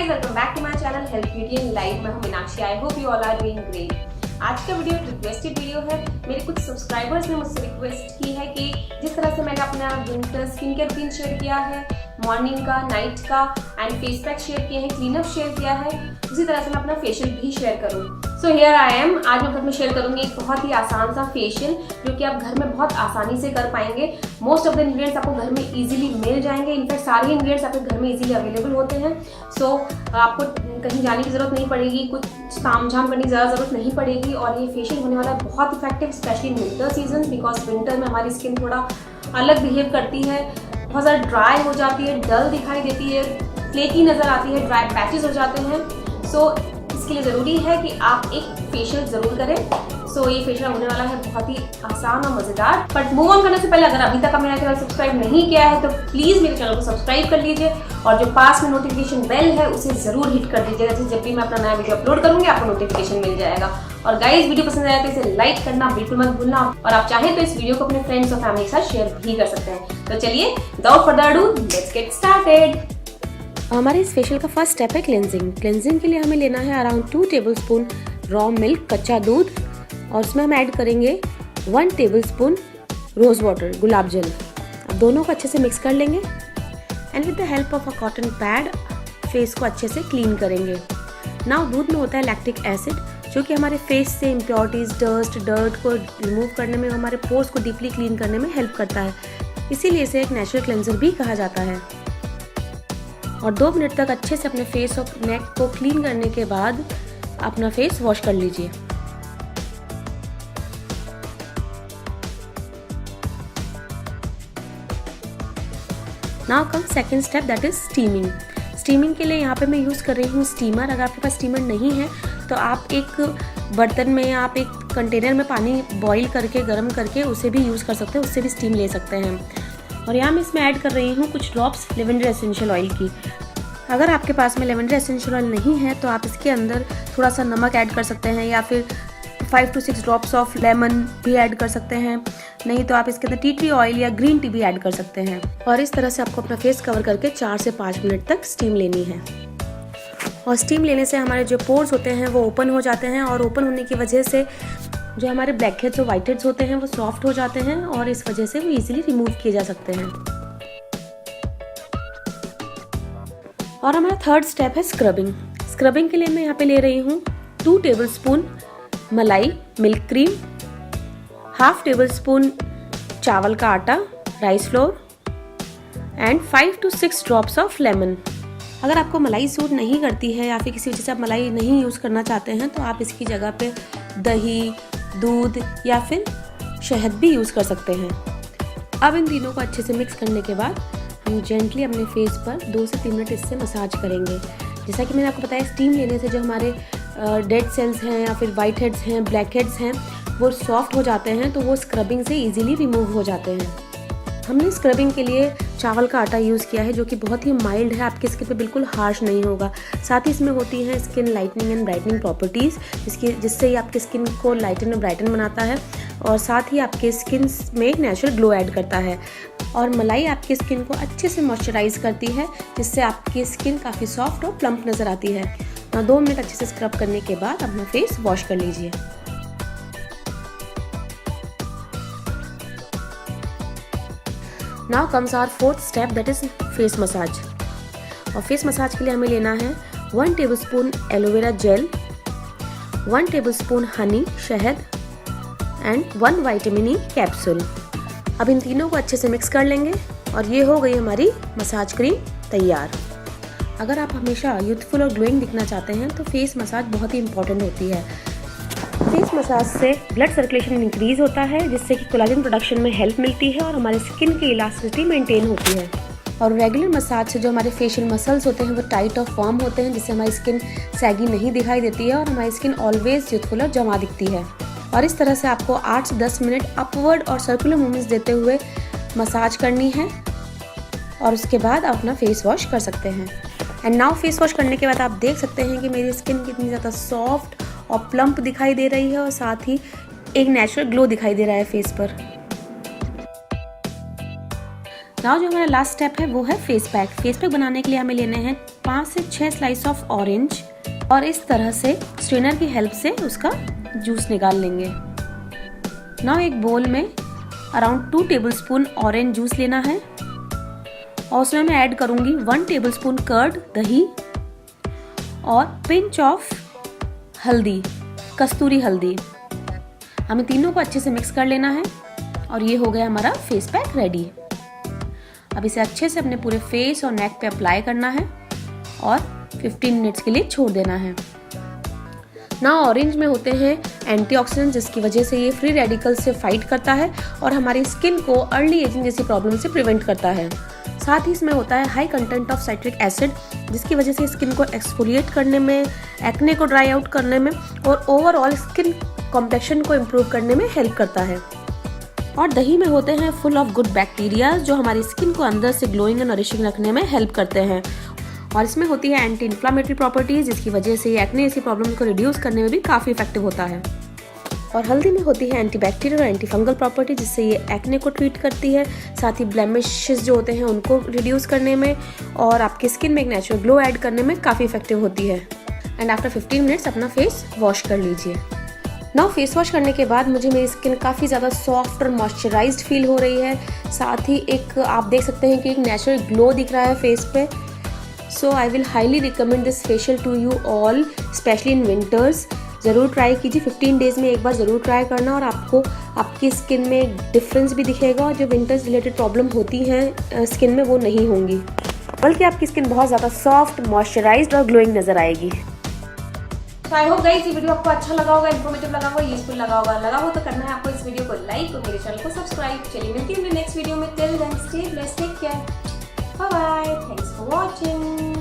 Guys, welcome back to my channel health beauty and life. मैं हूं Meenakshi. I hope you all are doing great. आज का video requested video है। मेरे कुछ सब्सक्राइबर्स ने मुझसे रिक्वेस्ट की है कि जिस तरह से मैंने अपना winter skin care routine share किया है, मॉर्निंग का, नाइट का एंड फेस पैक शेयर किए हैं, क्लीनअप शेयर किया है, उसी तरह से मैं अपना फेशियल भी शेयर करूँ। So here I am. आज मैं घर में शेयर करूंगी एक बहुत ही आसान सा फेशियल जो कि आप घर में बहुत आसानी से कर पाएंगे। मोस्ट ऑफ द इंग्रेडिएंट्स आपको घर में इजीली मिल जाएंगे। इनफैक्ट सारे इंग्रेडिएंट्स आपके घर में इजीली अवेलेबल होते हैं। सो आपको कहीं जाने की जरूरत नहीं पड़ेगी, कुछ तामझाम करने की ज़्यादा जरूरत नहीं पड़ेगी। और ये फेशियल होने वाला है बहुत effective, specially in winter season, because winter में हमारी स्किन थोड़ा अलग बिहेव करती है, बहुत ज़्यादा ड्राई हो जाती है, डल दिखाई देती है, फ्लेकी नज़र आती है, ड्राई पैचेस हो जाते हैं। सो इसके लिए ज़रूरी है कि आप एक फेशियल ज़रूर करें। सो ये फेशियल होने वाला है बहुत ही आसान और मज़ेदार। बट मूव ऑन करने से पहले अगर अभी तक आपने मेरा चैनल सब्सक्राइब नहीं किया है तो प्लीज़ मेरे चैनल को सब्सक्राइब कर लीजिए और जो पास में नोटिफिकेशन बेल है उसे ज़रूर हिट कर दीजिएगा, जिससे जब भी मैं अपना नया वीडियो अपलोड करूँगी आपको नोटिफिकेशन मिल जाएगा। और गाइस, वीडियो पसंद आया तो इसे लाइक करना बिल्कुल मत भूलना और आप चाहें तो इस वीडियो को अपने फ्रेंड्स और फैमिली के साथ शेयर भी कर सकते हैं। तो चलिए without further ado let's get started. हमारे इस फेशियल का फर्स्ट स्टेप है क्लेंजिंग। क्लेंजिंग के लिए हमें लेना है अराउंड 2 टेबलस्पून रॉ मिल्क, कच्चा दूध, और उसमें हम ऐड करेंगे 1 टेबलस्पून रोज़ वाटर, गुलाब जल। अब दोनों को अच्छे से मिक्स कर लेंगे and with the help of a cotton pad face को अच्छे से क्लीन करेंगे। नाउ दूध में होता है लैक्टिक एसिड जो कि हमारे फेस से इम्प्योरिटीज़, डर्ट को रिमूव करने में, हमारे पोर्स को डीपली क्लीन करने में हेल्प करता है। इसीलिए इसे एक नेचुरल क्लेंजर भी कहा जाता है। और 2 मिनट तक अच्छे से अपने फेस और नेक को क्लीन करने के बाद अपना फेस वॉश कर लीजिए। Now come second step, that is steaming. Steaming के लिए यहाँ पे मैं यूज़ कर रही हूँ स्टीमर। अगर आपके पास स्टीमर नहीं है तो आप एक बर्तन में या आप एक कंटेनर में पानी बॉईल करके, गर्म करके उसे भी यूज़ कर सकते हैं, उससे भी स्टीम ले सकते हैं। और यहाँ मैं इसमें ऐड कर रही हूँ कुछ ड्रॉप्स लेवेंडर एसेंशियल ऑयल की। अगर आपके पास में लेवेंडर एसेंशियल ऑयल नहीं है तो आप इसके अंदर थोड़ा सा नमक ऐड कर सकते हैं या फिर 5 to 6 ड्रॉप्स ऑफ लेमन भी ऐड कर सकते हैं। नहीं तो आप इसके अंदर टी ट्री ऑयल या ग्रीन टी भी ऐड कर सकते हैं। और इस तरह से आपको अपना फेस कवर करके 4 से 5 मिनट तक स्टीम लेनी है। और स्टीम लेने से हमारे जो पोर्स होते हैं वो ओपन हो जाते हैं और ओपन होने की वजह से जो हमारे ब्लैक हेड्स और वाइट हेड्स होते हैं वो सॉफ्ट हो जाते हैं और इस वजह से वो इजीली रिमूव किए जा सकते हैं। और हमारा थर्ड स्टेप है स्क्रबिंग। स्क्रबिंग के लिए मैं यहाँ पे ले रही हूँ 2 टेबलस्पून मलाई मिल्क क्रीम, 1/2 टेबलस्पून चावल का आटा, rice flour and 5 to 6 drops of lemon. अगर आपको मलाई सूट नहीं करती है या फिर किसी वजह से आप मलाई नहीं यूज़ करना चाहते हैं तो आप इसकी जगह पे दही, दूध या फिर शहद भी यूज़ कर सकते हैं। अब इन तीनों को अच्छे से मिक्स करने के बाद हम जेंटली अपने फेस पर 2 से 3 मिनट इससे मसाज करेंगे। जैसा कि मैंने आपको बताया, स्टीम लेने से जो हमारे डेड सेल्स हैं या फिर वाइट हेड्स हैं, ब्लैक हेड्स हैं, वो सॉफ्ट हो जाते हैं, तो वो स्क्रबिंग से इजीली रिमूव हो जाते हैं। हमने स्क्रबिंग के लिए चावल का आटा यूज़ किया है जो कि बहुत ही माइल्ड है, आपकी स्किन पे बिल्कुल हार्श नहीं होगा। साथ ही इसमें होती हैं skin lightening and brightening properties, जिससे ये आपकी स्किन को लाइटन और ब्राइटन बनाता है और साथ ही आपके स्किन में एक नेचुरल ग्लो ऐड करता है। और मलाई आपकी स्किन को अच्छे से मॉइस्चराइज करती है, जिससे आपकी स्किन काफ़ी सॉफ्ट और प्लम्प नज़र आती है। 2 मिनट अच्छे से स्क्रब करने के बाद अपना फेस वॉश कर लीजिए। Now comes our fourth step, that is face massage. और फेस मसाज के लिए हमें लेना है 1 tablespoon aloe vera gel, 1 tablespoon honey, शहद एंड 1 विटामिन ई कैप्सूल। अब इन तीनों को अच्छे से मिक्स कर लेंगे और ये हो गई हमारी मसाज क्रीम तैयार। अगर आप हमेशा यूथफुल और ग्लोइंग दिखना चाहते हैं तो फेस मसाज बहुत ही इंपॉर्टेंट होती है। फेस मसाज से ब्लड सर्कुलेशन इंक्रीज होता है, जिससे कि कोलाजन प्रोडक्शन में हेल्प मिलती है और हमारे स्किन की इलास्टिसिटी मेंटेन होती है। और रेगुलर मसाज से जो हमारे फेशियल मसल्स होते हैं वो टाइट और फर्म होते हैं, जिससे हमारी स्किन सैगी नहीं दिखाई देती है और हमारी स्किन ऑलवेज यूथफुल और जमा दिखती है। और इस तरह से आपको 8 से 10 मिनट अपवर्ड और सर्कुलर मूवमेंट्स देते हुए मसाज करनी है और उसके बाद आप अपना फेस वॉश कर सकते हैं। एंड नाउ फेस वॉश करने के बाद आप देख सकते हैं कि मेरी स्किन कितनी ज़्यादा सॉफ्ट और प्लम्प दिखाई दे रही है और साथ ही एक नेचुरल ग्लो दिखाई दे रहा है फेस पर। नाउ जो हमारा लास्ट स्टेप है वो है फेस पैक। फेस पैक बनाने के लिए हमें लेने हैं 5 से 6 स्लाइस ऑफ ऑरेंज और इस तरह से स्ट्रेनर की हेल्प से उसका जूस निकाल लेंगे। नाउ एक बोल में अराउंड 2 टेबलस्पून ऑरेंज जूस लेना है और उसमें मैं ऐड करूंगी 1 टेबलस्पून कर्ड दही और पिंच ऑफ हल्दी, कस्तूरी हल्दी। हमें तीनों को अच्छे से मिक्स कर लेना है और ये हो गया हमारा फेस पैक रेडी। अब इसे अच्छे से अपने पूरे फेस और नेक पे अप्लाई करना है और 15 मिनट्स के लिए छोड़ देना है। ना ऑरेंज में होते हैं एंटीऑक्सीडेंट, जिसकी वजह से ये फ्री रेडिकल से फाइट करता है और हमारी स्किन को अर्ली एजिंग जैसी प्रॉब्लम से प्रिवेंट करता है। साथ ही इसमें होता है high content of citric acid, जिसकी वजह से स्किन को एक्सफोलिएट करने में, एक्ने को ड्राई आउट करने में और ओवरऑल स्किन कॉम्प्लेक्शन को इम्प्रूव करने में हेल्प करता है। और दही में होते हैं फुल ऑफ गुड बैक्टीरिया जो हमारी स्किन को अंदर से ग्लोइंग एंड नरिशिंग रखने में हेल्प करते हैं। और इसमें होती है एंटी इन्फ्लामेटरी प्रॉपर्टीज, जिसकी वजह से एक्ने जैसी प्रॉब्लम को रिड्यूस करने में भी काफ़ी इफेक्टिव होता है। और हल्दी में होती है एंटी बैक्टीरियल और एंटी फंगल प्रॉपर्टी, जिससे ये एक्ने को ट्रीट करती है, साथ ही ब्लेमिशेस जो होते हैं उनको रिड्यूस करने में और आपकी स्किन में एक नेचुरल ग्लो ऐड करने में काफ़ी इफेक्टिव होती है। एंड आफ्टर 15 मिनट्स अपना फेस वॉश कर लीजिए। नाउ फेस वॉश करने के बाद मुझे मेरी स्किन काफ़ी ज़्यादा सॉफ्ट और मॉइस्चराइज्ड फील हो रही है, साथ ही एक आप देख सकते हैं कि एक नेचुरल ग्लो दिख रहा है फेस पे। So I will highly recommend this facial to you all, specially in winters. ज़रूर ट्राई कीजिए, 15 डेज़ में एक बार ज़रूर ट्राई करना और आपको आपकी स्किन में एक डिफरेंस भी दिखेगा और जो विंटर्स रिलेटेड प्रॉब्लम होती हैं स्किन में वो नहीं होंगी, बल्कि आपकी स्किन बहुत ज़्यादा सॉफ्ट, मॉइस्चराइज्ड और ग्लोइंग नज़र आएगी। तो आई होप गाइस ये वीडियो आपको अच्छा लगा होगा, इन्फॉर्मेटिव लगा होगा, यूजफुल लगा हो तो करना है आपको इस वीडियो को लाइक और मेरे चैनल को सब्सक्राइब। चलिए मिलती हूँ नेक्स्ट वीडियो में। Till then stay blessed, take care, bye bye, thanks for watching.